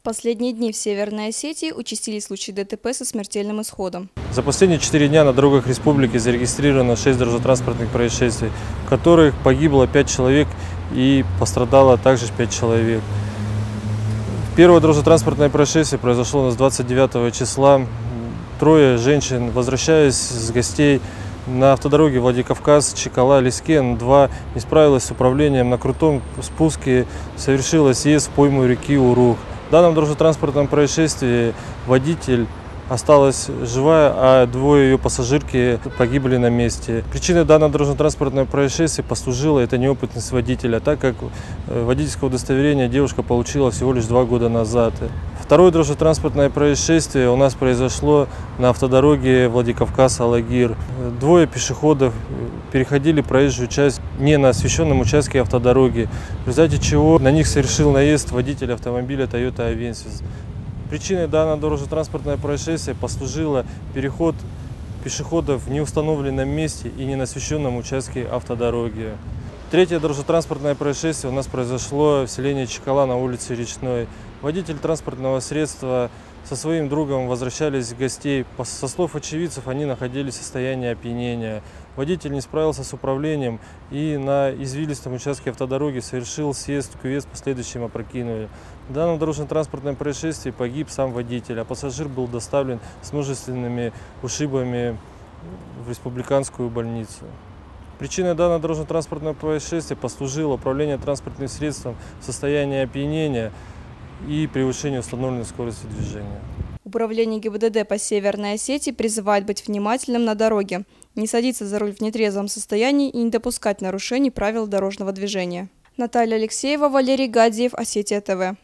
В последние дни в Северной Осетии участились случаи ДТП со смертельным исходом. За последние 4 дня на дорогах республики зарегистрировано 6 дорожно-транспортных происшествий, в которых погибло 5 человек и пострадало также 5 человек. Первое дорожно-транспортное происшествие произошло у нас 29 числа. Трое женщин, возвращаясь с гостей на автодороге Владикавказ-Чекала-Лискен-2, не справилась с управлением. На крутом спуске совершила съезд в пойму реки Урух. В данном дорожно-транспортном происшествии водитель осталась живая, а двое ее пассажирки погибли на месте. Причиной данного дорожно-транспортного происшествия послужила это неопытность водителя, так как водительское удостоверение девушка получила всего лишь 2 года назад. Второе дорожно-транспортное происшествие у нас произошло на автодороге Владикавказ-Алагир. Двое пешеходов переходили проезжую часть не на освещенном участке автодороги, в результате чего на них совершил наезд водитель автомобиля Toyota Avensis. Причиной данного дорожно-транспортного происшествия послужило переход пешеходов в неустановленном месте и не на освещенном участке автодороги. Третье дорожно-транспортное происшествие у нас произошло в селении Чекала на улице Речной. Водитель транспортного средства со своим другом возвращались с гостей. Со слов очевидцев, они находились в состоянии опьянения. Водитель не справился с управлением и на извилистом участке автодороги совершил съезд в кювет с последующим опрокидыванием. В данном дорожно-транспортном происшествии погиб сам водитель, а пассажир был доставлен с множественными ушибами в республиканскую больницу. Причиной данного дорожно-транспортного происшествия послужило управление транспортным средством в состоянии опьянения и превышение установленной скорости движения. Управление ГИБДД по Северной Осетии призывает быть внимательным на дороге, не садиться за руль в нетрезвом состоянии и не допускать нарушений правил дорожного движения. Наталья Алексеева, Валерий Гадзиев, Осетия ТВ.